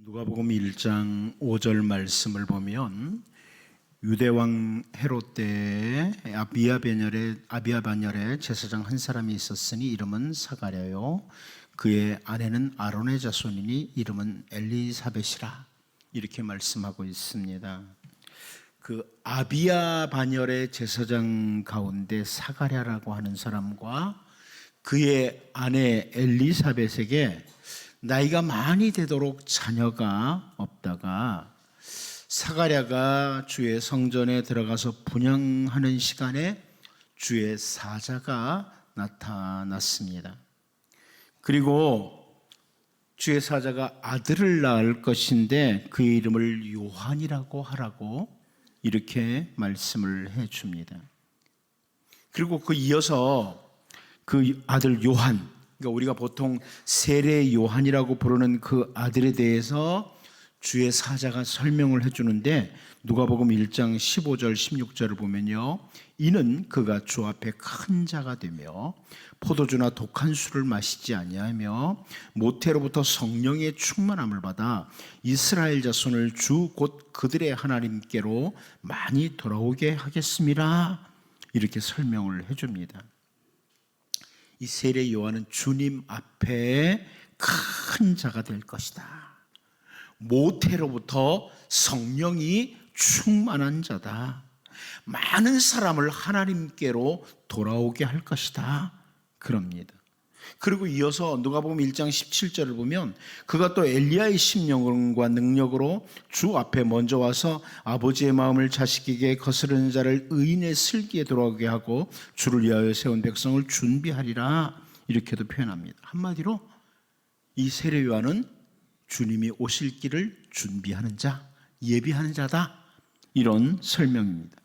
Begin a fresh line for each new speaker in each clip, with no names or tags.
누가복음 1장 5절 말씀을 보면 유대왕 헤롯 때에 아비야 반열에 제사장 한 사람이 있었으니 이름은 사가랴요, 그의 아내는 아론의 자손이니 이름은 엘리사벳이라, 이렇게 말씀하고 있습니다. 그 아비야 반열의 제사장 가운데 사가랴라고 하는 사람과 그의 아내 엘리사벳에게 나이가 많이 되도록 자녀가 없다가 사가랴가 주의 성전에 들어가서 분향하는 시간에 주의 사자가 나타났습니다. 그리고 주의 사자가 아들을 낳을 것인데 그 이름을 요한이라고 하라고 이렇게 말씀을 해 줍니다. 그리고 그 이어서 그 아들 요한, 그러니까 우리가 보통 세례 요한이라고 부르는 그 아들에 대해서 주의 사자가 설명을 해주는데 누가복음 1장 15절 16절을 보면요, 이는 그가 주 앞에 큰 자가 되며 포도주나 독한 술을 마시지 아니하며 모태로부터 성령의 충만함을 받아 이스라엘 자손을 주 곧 그들의 하나님께로 많이 돌아오게 하겠습니다, 이렇게 설명을 해줍니다. 이 세례 요한은 주님 앞에 큰 자가 될 것이다. 모태로부터 성령이 충만한 자다. 많은 사람을 하나님께로 돌아오게 할 것이다, 그럽니다. 그리고 이어서 누가복음 1장 17절을 보면 그가 또 엘리야의 심령과 능력으로 주 앞에 먼저 와서 아버지의 마음을 자식에게 거스르는 자를 의인의 슬기에 돌아오게 하고 주를 위하여 세운 백성을 준비하리라, 이렇게도 표현합니다. 한마디로 이 세례 요한은 주님이 오실 길을 준비하는 자, 예비하는 자다, 이런 설명입니다.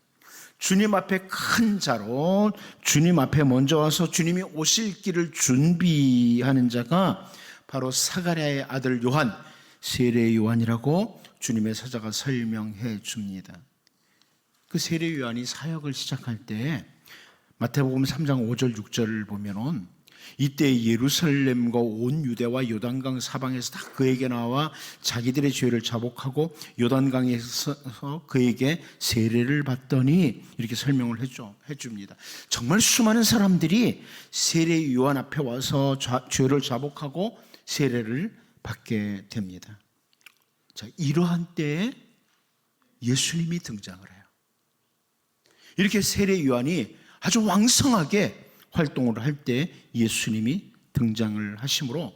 주님 앞에 큰 자로 주님 앞에 먼저 와서 주님이 오실 길을 준비하는 자가 바로 사가랴의 아들 요한, 세례 요한이라고 주님의 사자가 설명해 줍니다. 그 세례 요한이 사역을 시작할 때 마태복음 3장 5절 6절을 보면은 이때 예루살렘과 온 유대와 요단강 사방에서 다 그에게 나와 자기들의 죄를 자복하고 요단강에서 그에게 세례를 받더니, 이렇게 설명을 해줍니다. 정말 수많은 사람들이 세례 요한 앞에 와서 죄를 자복하고 세례를 받게 됩니다. 자, 이러한 때에 예수님이 등장을 해요. 이렇게 세례 요한이 아주 왕성하게 활동을 할 때 예수님이 등장을 하시므로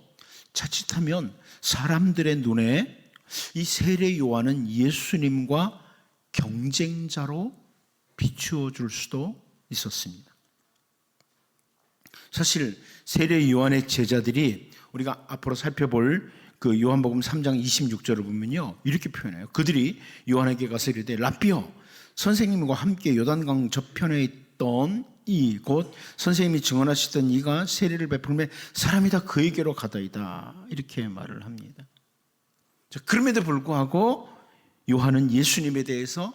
자칫하면 사람들의 눈에 이 세례 요한은 예수님과 경쟁자로 비추어 줄 수도 있었습니다. 사실 세례 요한의 제자들이 우리가 앞으로 살펴볼 그 요한복음 3장 26절을 보면요, 이렇게 표현해요. 그들이 요한에게 가서 이르되 라삐여, 선생님과 함께 요단강 저편에 있던 이 곧 선생님이 증언하시던 이가 세례를 베풀매 사람이 다 그에게로 가더이다, 이렇게 말을 합니다. 자, 그럼에도 불구하고 요한은 예수님에 대해서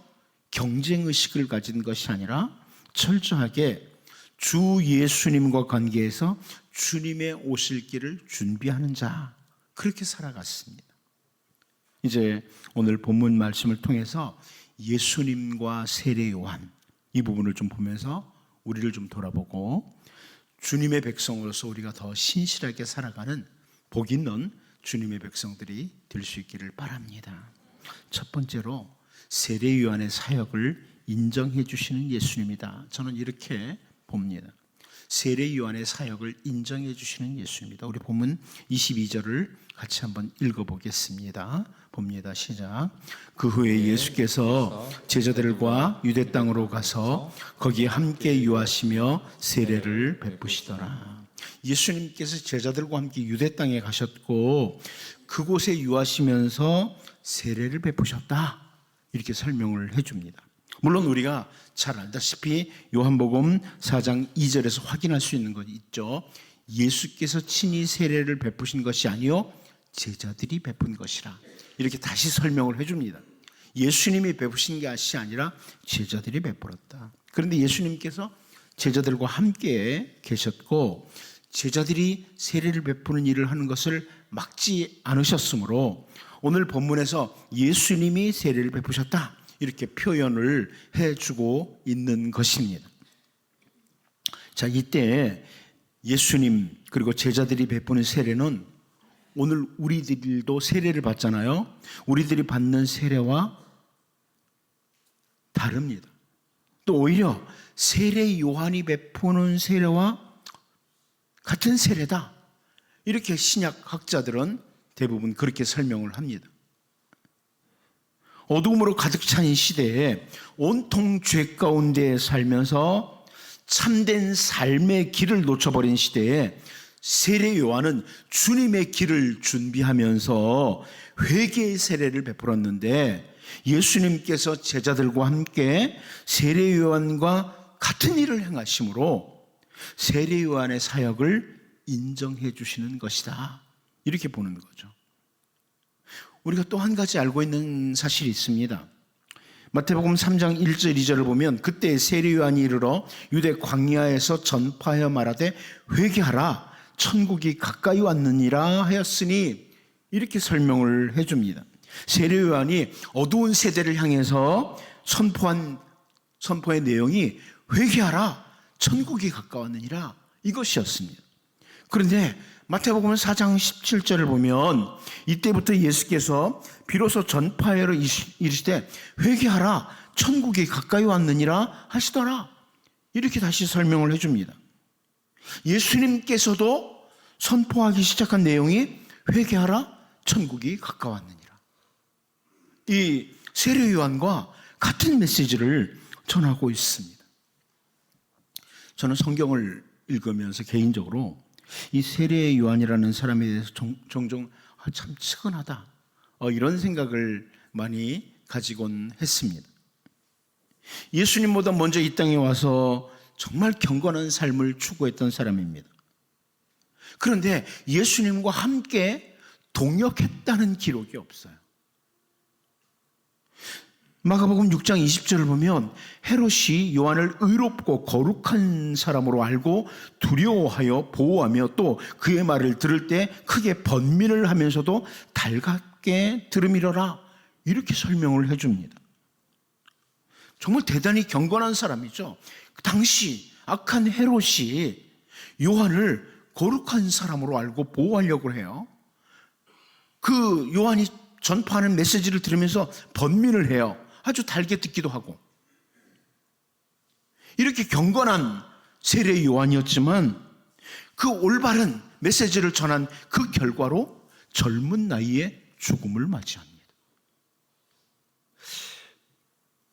경쟁의식을 가진 것이 아니라 철저하게 주 예수님과 관계에서 주님의 오실 길을 준비하는 자, 그렇게 살아갔습니다. 이제 오늘 본문 말씀을 통해서 예수님과 세례 요한, 이 부분을 좀 보면서 우리를 좀 돌아보고 주님의 백성으로서 우리가 더 신실하게 살아가는 복 있는 주님의 백성들이 될 수 있기를 바랍니다. 첫 번째로 세례 요한의 사역을 인정해 주시는 예수님이다, 저는 이렇게 봅니다. 세례 요한의 사역을 인정해 주시는 예수님이다. 우리 본문 22절을 같이 한번 읽어보겠습니다. 봅니다. 시작. 그 후에 예수께서 제자들과 유대 땅으로 가서 거기에 함께 유하시며 세례를 베푸시더라. 예수님께서 제자들과 함께 유대 땅에 가셨고 그곳에 유하시면서 세례를 베푸셨다, 이렇게 설명을 해줍니다. 물론 우리가 잘 알다시피 요한복음 4장 2절에서 확인할 수 있는 것 있죠. 예수께서 친히 세례를 베푸신 것이 아니요 제자들이 베푼 것이라, 이렇게 다시 설명을 해줍니다. 예수님이 베푸신 것이 아니라 제자들이 베풀었다. 그런데 예수님께서 제자들과 함께 계셨고 제자들이 세례를 베푸는 일을 하는 것을 막지 않으셨으므로 오늘 본문에서 예수님이 세례를 베푸셨다, 이렇게 표현을 해주고 있는 것입니다. 자, 이때 예수님 그리고 제자들이 베푸는 세례는 오늘 우리들도 세례를 받잖아요. 우리들이 받는 세례와 다릅니다. 또 오히려 세례 요한이 베푸는 세례와 같은 세례다, 이렇게 신약 학자들은 대부분 그렇게 설명을 합니다. 어두움으로 가득 찬 시대에 온통 죄 가운데 살면서 참된 삶의 길을 놓쳐버린 시대에 세례 요한은 주님의 길을 준비하면서 회개의 세례를 베풀었는데, 예수님께서 제자들과 함께 세례 요한과 같은 일을 행하심으로 세례 요한의 사역을 인정해 주시는 것이다, 이렇게 보는 거죠. 우리가 또 한 가지 알고 있는 사실이 있습니다. 마태복음 3장 1절 2절을 보면, 그때 세례 요한이 이르러 유대 광야에서 전파하여 말하되 회개하라, 천국이 가까이 왔느니라 하였으니, 이렇게 설명을 해줍니다. 세례 요한이 어두운 세대를 향해서 선포의 내용이 회개하라, 천국이 가까웠느니라, 이것이었습니다. 그런데 마태복음 4장 17절을 보면 이때부터 예수께서 비로소 전파하여 이르시되 회개하라, 천국이 가까이 왔느니라 하시더라, 이렇게 다시 설명을 해줍니다. 예수님께서도 선포하기 시작한 내용이 회개하라, 천국이 가까웠느니라, 이 세례 요한과 같은 메시지를 전하고 있습니다. 저는 성경을 읽으면서 개인적으로 이 세례 요한이라는 사람에 대해서 종종 참 측은하다, 이런 생각을 많이 가지곤 했습니다. 예수님보다 먼저 이 땅에 와서 정말 경건한 삶을 추구했던 사람입니다. 그런데 예수님과 함께 동역했다는 기록이 없어요. 마가복음 6장 20절을 보면 헤롯이 요한을 의롭고 거룩한 사람으로 알고 두려워하여 보호하며 또 그의 말을 들을 때 크게 번민을 하면서도 달갑게 들으미러라, 이렇게 설명을 해줍니다. 정말 대단히 경건한 사람이죠. 당시 악한 헤롯이 요한을 거룩한 사람으로 알고 보호하려고 해요. 그 요한이 전파하는 메시지를 들으면서 번민을 해요. 아주 달게 듣기도 하고. 이렇게 경건한 세례 요한이었지만 그 올바른 메시지를 전한 그 결과로 젊은 나이에 죽음을 맞이합니다.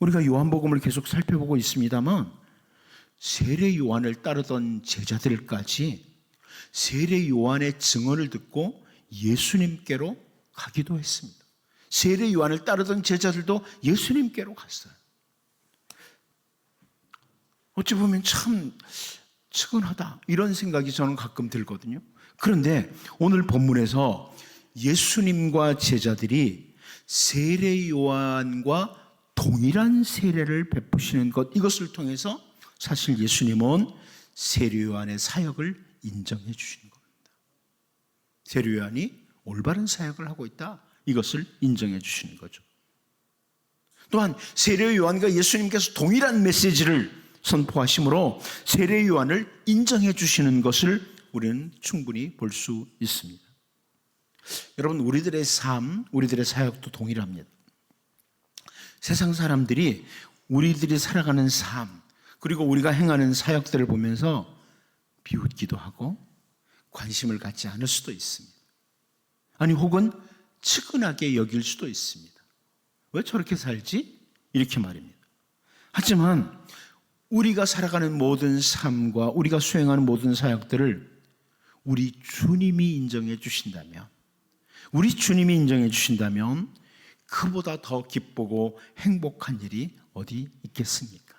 우리가 요한복음을 계속 살펴보고 있습니다만 세례 요한을 따르던 제자들까지 세례 요한의 증언을 듣고 예수님께로 가기도 했습니다. 세례 요한을 따르던 제자들도 예수님께로 갔어요. 어찌 보면 참 측은하다, 이런 생각이 저는 가끔 들거든요. 그런데 오늘 본문에서 예수님과 제자들이 세례 요한과 동일한 세례를 베푸시는 것, 이것을 통해서 사실 예수님은 세례 요한의 사역을 인정해 주시는 겁니다. 세례 요한이 올바른 사역을 하고 있다, 이것을 인정해 주시는 거죠. 또한 세례 요한과 예수님께서 동일한 메시지를 선포하심으로 세례 요한을 인정해 주시는 것을 우리는 충분히 볼 수 있습니다. 여러분, 우리들의 삶, 우리들의 사역도 동일합니다. 세상 사람들이 우리들이 살아가는 삶, 그리고 우리가 행하는 사역들을 보면서 비웃기도 하고 관심을 갖지 않을 수도 있습니다. 아니, 혹은 측은하게 여길 수도 있습니다. 왜 저렇게 살지? 이렇게 말입니다. 하지만 우리가 살아가는 모든 삶과 우리가 수행하는 모든 사역들을 우리 주님이 인정해 주신다면, 우리 주님이 인정해 주신다면 그보다 더 기쁘고 행복한 일이 어디 있겠습니까?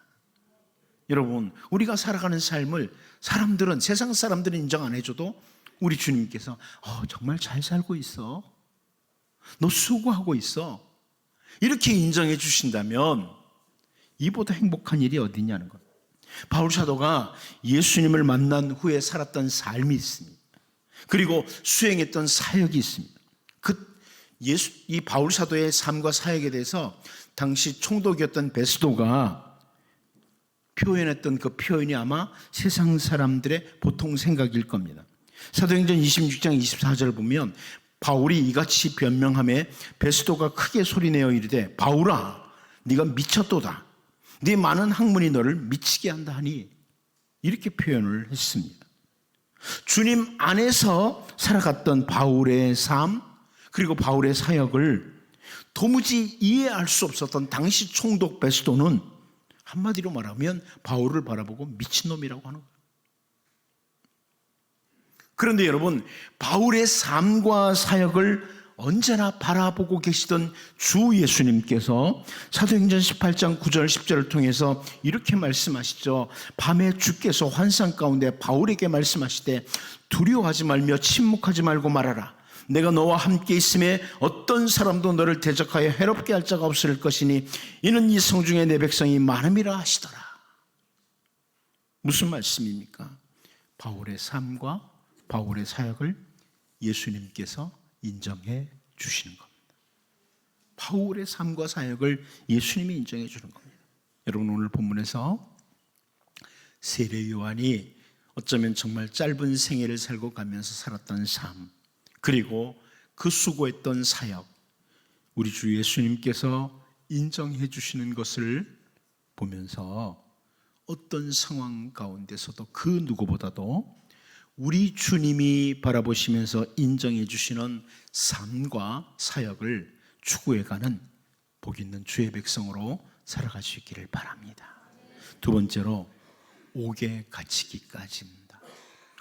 여러분, 우리가 살아가는 삶을 사람들은, 세상 사람들은 인정 안 해줘도 우리 주님께서 정말 잘 살고 있어, 너 수고하고 있어, 이렇게 인정해 주신다면 이보다 행복한 일이 어디 있냐는 것. 바울 사도가 예수님을 만난 후에 살았던 삶이 있습니다. 그리고 수행했던 사역이 있습니다. 이 바울 사도의 삶과 사역에 대해서 당시 총독이었던 베스도가 표현했던 그 표현이 아마 세상 사람들의 보통 생각일 겁니다. 사도행전 26장 24절 보면 바울이 이같이 변명하매 베스도가 크게 소리내어 이르되 바울아 네가 미쳤도다. 네 많은 학문이 너를 미치게 한다 하니 이렇게 표현을 했습니다. 주님 안에서 살아갔던 바울의 삶 그리고 바울의 사역을 도무지 이해할 수 없었던 당시 총독 베스도는 한마디로 말하면 바울을 바라보고 미친놈이라고 하는 거예요. 그런데 여러분, 바울의 삶과 사역을 언제나 바라보고 계시던 주 예수님께서 사도행전 18장 9절 10절을 통해서 이렇게 말씀하시죠. 밤에 주께서 환상 가운데 바울에게 말씀하시되 두려워하지 말며 침묵하지 말고 말하라. 내가 너와 함께 있음에 어떤 사람도 너를 대적하여 해롭게 할 자가 없을 것이니 이는 이 성중에 내 백성이 많음이라 하시더라. 무슨 말씀입니까? 바울의 삶과 바울의 사역을 예수님께서 인정해 주시는 겁니다. 바울의 삶과 사역을 예수님이 인정해 주는 겁니다. 여러분, 오늘 본문에서 세례 요한이 어쩌면 정말 짧은 생애를 살고 가면서 살았던 삶, 그리고 그 수고했던 사역, 우리 주 예수님께서 인정해 주시는 것을 보면서 어떤 상황 가운데서도 그 누구보다도 우리 주님이 바라보시면서 인정해 주시는 삶과 사역을 추구해가는 복 있는 주의 백성으로 살아갈 수 있기를 바랍니다. 두 번째로 옥에 갇히기까지입니다.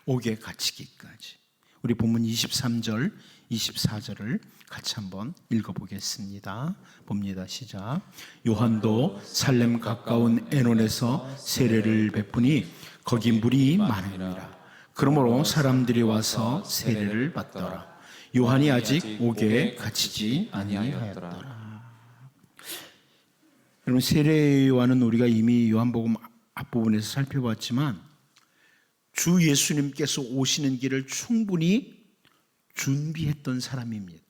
옥에 갇히기까지. 우리 본문 23절, 24절을 같이 한번 읽어보겠습니다. 봅니다. 시작. 요한도 살렘 가까운 에논에서 세례를 베푸니 거기 물이 많으니라. 그러므로 사람들이 와서 세례를 받더라. 요한이 아직 옥에 갇히지 아니하였더라. 여러분, 세례 요한은 우리가 이미 요한복음 앞부분에서 살펴봤지만 주 예수님께서 오시는 길을 충분히 준비했던 사람입니다.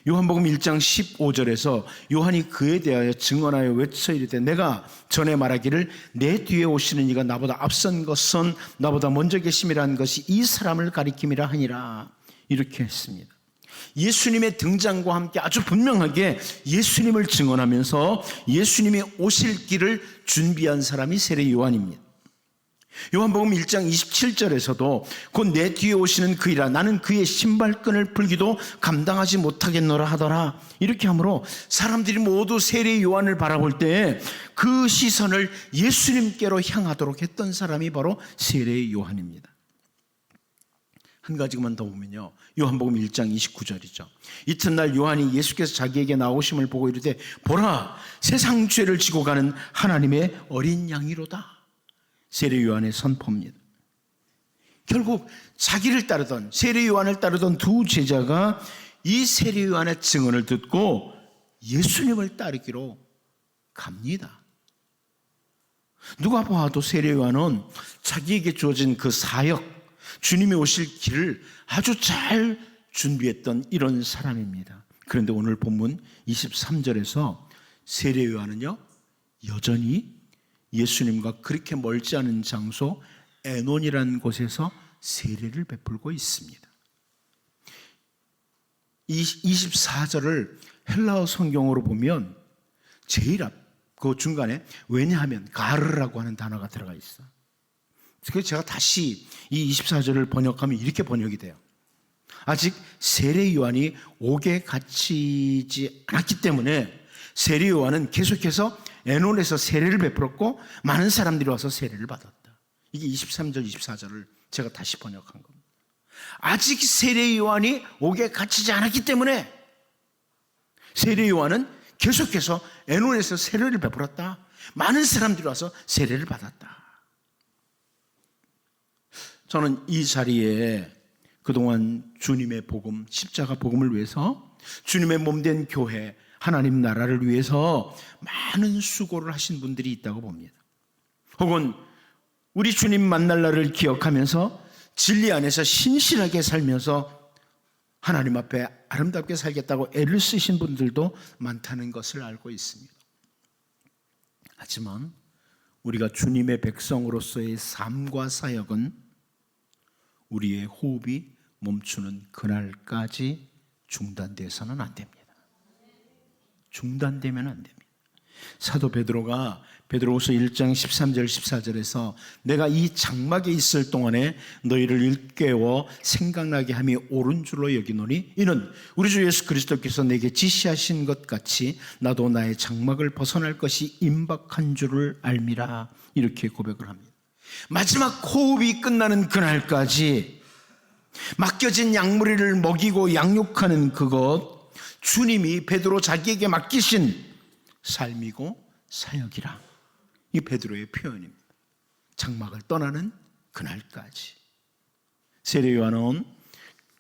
요한복음 1장 15절에서 요한이 그에 대하여 증언하여 외쳐 이르되 내가 전에 말하기를 내 뒤에 오시는 이가 나보다 앞선 것은 나보다 먼저 계심이라는 것이 이 사람을 가리킴이라 하니라. 이렇게 했습니다. 예수님의 등장과 함께 아주 분명하게 예수님을 증언하면서 예수님이 오실 길을 준비한 사람이 세례 요한입니다. 요한복음 1장 27절에서도 곧 내 뒤에 오시는 그이라 나는 그의 신발끈을 풀기도 감당하지 못하겠노라 하더라. 이렇게 하므로 사람들이 모두 세례 요한을 바라볼 때 그 시선을 예수님께로 향하도록 했던 사람이 바로 세례 요한입니다. 한 가지만 더 보면요, 요한복음 1장 29절이죠. 이튿날 요한이 예수께서 자기에게 나오심을 보고 이르되 보라, 세상 죄를 지고 가는 하나님의 어린 양이로다. 세례 요한의 선포입니다. 결국 자기를 따르던, 세례 요한을 따르던 두 제자가 이 세례 요한의 증언을 듣고 예수님을 따르기로 갑니다. 누가 봐도 세례 요한은 자기에게 주어진 그 사역, 주님이 오실 길을 아주 잘 준비했던 이런 사람입니다. 그런데 오늘 본문 23절에서 세례 요한은요, 여전히 예수님과 그렇게 멀지 않은 장소 에논이라는 곳에서 세례를 베풀고 있습니다. 이 24절을 헬라어 성경으로 보면 제일 앞, 그 중간에 왜냐하면 가르라고 하는 단어가 들어가 있어. 그래서 제가 다시 이 24절을 번역하면 이렇게 번역이 돼요. 아직 세례 요한이 옥에 갇히지 않았기 때문에 세례 요한은 계속해서 에논에서 세례를 베풀었고 많은 사람들이 와서 세례를 받았다. 이게 23절, 24절을 제가 다시 번역한 겁니다. 아직 세례 요한이 옥에 갇히지 않았기 때문에 세례 요한은 계속해서 에논에서 세례를 베풀었다. 많은 사람들이 와서 세례를 받았다. 저는 이 자리에 그동안 주님의 복음, 십자가 복음을 위해서 주님의 몸된 교회, 하나님 나라를 위해서 많은 수고를 하신 분들이 있다고 봅니다. 혹은 우리 주님 만날 날을 기억하면서 진리 안에서 신실하게 살면서 하나님 앞에 아름답게 살겠다고 애를 쓰신 분들도 많다는 것을 알고 있습니다. 하지만 우리가 주님의 백성으로서의 삶과 사역은 우리의 호흡이 멈추는 그날까지 중단돼서는 안 됩니다. 중단되면 안 됩니다. 사도 베드로가 베드로후서 1장 13절 14절에서 내가 이 장막에 있을 동안에 너희를 일깨워 생각나게 함이 옳은 줄로 여기노니 이는 우리 주 예수 그리스도께서 내게 지시하신 것 같이 나도 나의 장막을 벗어날 것이 임박한 줄을 알미라, 이렇게 고백을 합니다. 마지막 호흡이 끝나는 그날까지 맡겨진 양무리를 먹이고 양육하는 그것, 주님이 베드로 자기에게 맡기신 삶이고 사역이라, 이 베드로의 표현입니다. 장막을 떠나는 그날까지. 세례 요한은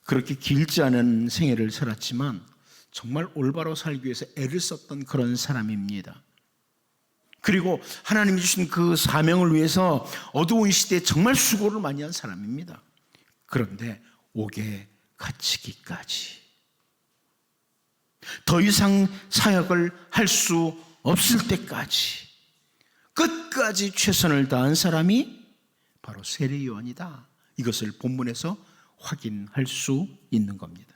그렇게 길지 않은 생애를 살았지만 정말 올바로 살기 위해서 애를 썼던 그런 사람입니다. 그리고 하나님이 주신 그 사명을 위해서 어두운 시대에 정말 수고를 많이 한 사람입니다. 그런데 옥에 갇히기까지, 더 이상 사역을 할 수 없을 때까지 끝까지 최선을 다한 사람이 바로 세례 요한이다. 이것을 본문에서 확인할 수 있는 겁니다.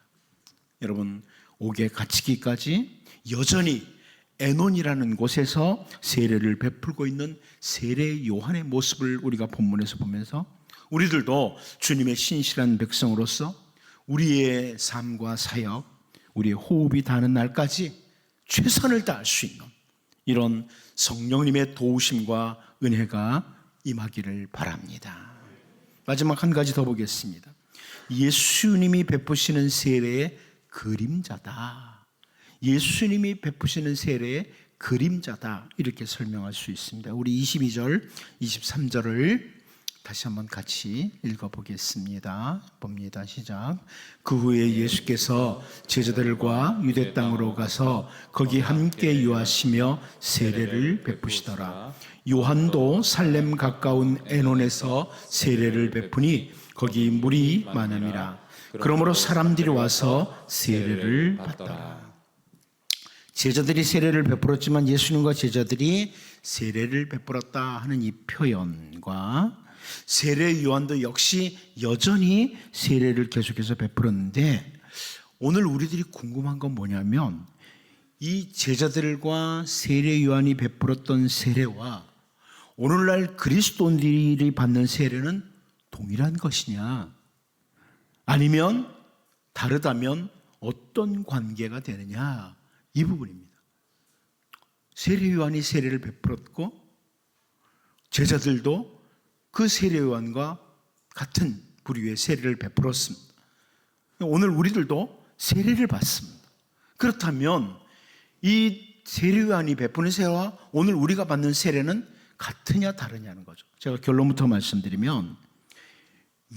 여러분, 옥에 갇히기까지 여전히 에논이라는 곳에서 세례를 베풀고 있는 세례 요한의 모습을 우리가 본문에서 보면서 우리들도 주님의 신실한 백성으로서 우리의 삶과 사역, 우리의 호흡이 닿는 날까지 최선을 다할 수 있는 이런 성령님의 도우심과 은혜가 임하기를 바랍니다. 마지막 한 가지 더 보겠습니다. 예수님이 베푸시는 세례의 그림자다. 예수님이 베푸시는 세례의 그림자다, 이렇게 설명할 수 있습니다. 우리 22절, 23절을 다시 한번 같이 읽어보겠습니다. 봅니다. 시작. 그 후에 예수께서 제자들과 유대 땅으로 가서 거기 함께 유하시며 세례를 베푸시더라. 요한도 살렘 가까운 에논에서 세례를 베푸니 거기 물이 많음이라. 그러므로 사람들이 와서 세례를 받더라. 제자들이 세례를 베풀었지만 예수님과 제자들이 세례를 베풀었다 하는 이 표현과 세례 요한도 역시 여전히 세례를 계속해서 베풀었는데, 오늘 우리들이 궁금한 건 뭐냐면 이 제자들과 세례 요한이 베풀었던 세례와 오늘날 그리스도인들이 받는 세례는 동일한 것이냐, 아니면 다르다면 어떤 관계가 되느냐, 이 부분입니다. 세례 요한이 세례를 베풀었고 제자들도 그 세례 요한과 같은 부류의 세례를 베풀었습니다. 오늘 우리들도 세례를 받습니다. 그렇다면 이 세례 요한이 베푸는 세례와 오늘 우리가 받는 세례는 같으냐 다르냐는 거죠. 제가 결론부터 말씀드리면,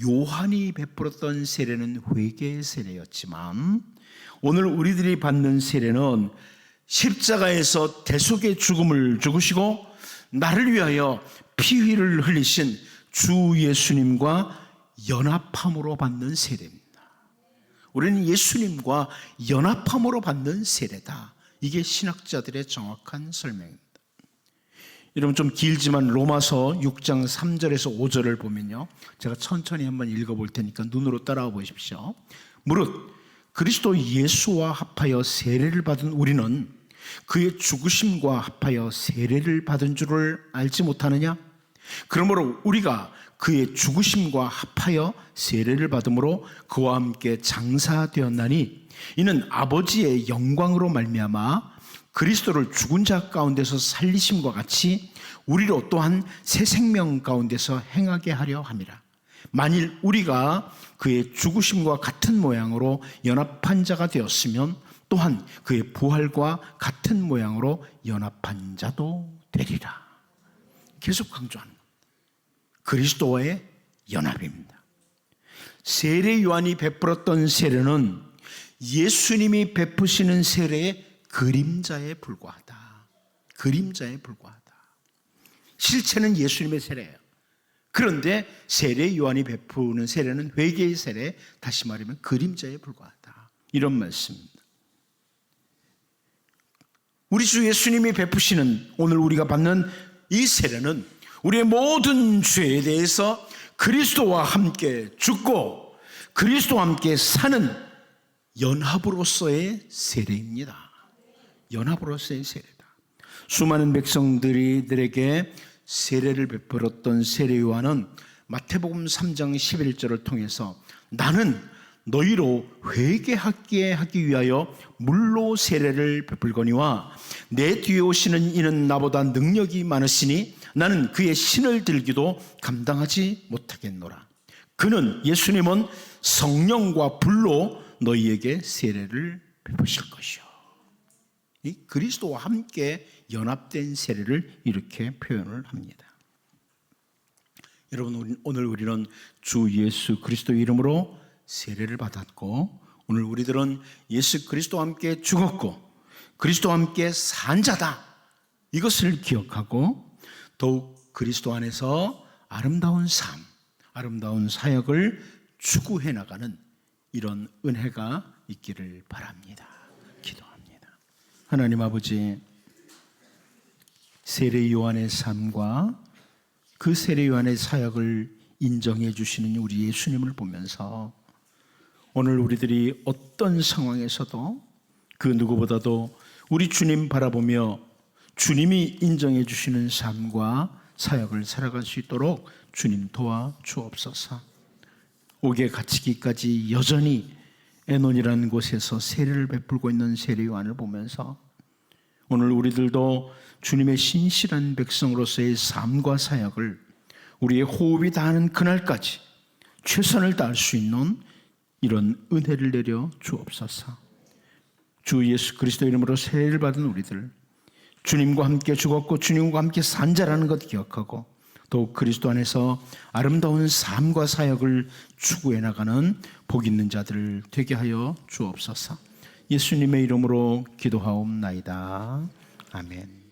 요한이 베풀었던 세례는 회개의 세례였지만 오늘 우리들이 받는 세례는 십자가에서 대속의 죽음을 죽으시고 나를 위하여 피를 흘리신 주 예수님과 연합함으로 받는 세례입니다. 우리는 예수님과 연합함으로 받는 세례다. 이게 신학자들의 정확한 설명입니다. 여러분, 좀 길지만 로마서 6장 3절에서 5절을 보면요, 제가 천천히 한번 읽어볼 테니까 눈으로 따라와 보십시오. 무릇 그리스도 예수와 합하여 세례를 받은 우리는 그의 죽으심과 합하여 세례를 받은 줄을 알지 못하느냐? 그러므로 우리가 그의 죽으심과 합하여 세례를 받음으로 그와 함께 장사되었나니 이는 아버지의 영광으로 말미암아 그리스도를 죽은 자 가운데서 살리심과 같이 우리로 또한 새 생명 가운데서 행하게 하려 함이라. 만일 우리가 그의 죽으심과 같은 모양으로 연합한 자가 되었으면 또한 그의 부활과 같은 모양으로 연합한 자도 되리라. 계속 강조하는 겁니다. 그리스도와의 연합입니다. 세례 요한이 베풀었던 세례는 예수님이 베푸시는 세례의 그림자에 불과하다. 그림자에 불과하다. 실체는 예수님의 세례예요. 그런데 세례 요한이 베푸는 세례는 회개의 세례, 다시 말하면 그림자에 불과하다. 이런 말씀입니다. 우리 주 예수님이 베푸시는 오늘 우리가 받는 이 세례는 우리의 모든 죄에 대해서 그리스도와 함께 죽고 그리스도와 함께 사는 연합으로서의 세례입니다. 연합으로서의 세례다. 수많은 백성들에게 세례를 베풀었던 세례 요한은 마태복음 3장 11절을 통해서 나는 너희로 회개하게 하기 위하여 물로 세례를 베풀거니와 내 뒤에 오시는 이는 나보다 능력이 많으시니 나는 그의 신을 들기도 감당하지 못하겠노라. 그는 예수님은 성령과 불로 너희에게 세례를 베푸실 것이요. 이 그리스도와 함께 연합된 세례를 이렇게 표현을 합니다. 여러분, 오늘 우리는 주 예수 그리스도의 이름으로 세례를 받았고 오늘 우리들은 예수 그리스도와 함께 죽었고 그리스도와 함께 산 자다. 이것을 기억하고 더욱 그리스도 안에서 아름다운 삶, 아름다운 사역을 추구해 나가는 이런 은혜가 있기를 바랍니다. 기도합니다. 하나님 아버지, 세례 요한의 삶과 그 세례 요한의 사역을 인정해 주시는 우리 예수님을 보면서 오늘 우리들이 어떤 상황에서도 그 누구보다도 우리 주님 바라보며 주님이 인정해 주시는 삶과 사역을 살아갈 수 있도록 주님 도와 주옵소서. 옥에 갇히기까지 여전히 에논이라는 곳에서 세례를 베풀고 있는 세례 요한을 보면서 오늘 우리들도 주님의 신실한 백성으로서의 삶과 사역을 우리의 호흡이 닿는 그날까지 최선을 다할 수 있는 이런 은혜를 내려 주옵소서. 주 예수 그리스도 이름으로 세례를 받은 우리들, 주님과 함께 죽었고 주님과 함께 산 자라는 것 기억하고 또 그리스도 안에서 아름다운 삶과 사역을 추구해 나가는 복 있는 자들 되게 하여 주옵소서. 예수님의 이름으로 기도하옵나이다. 아멘.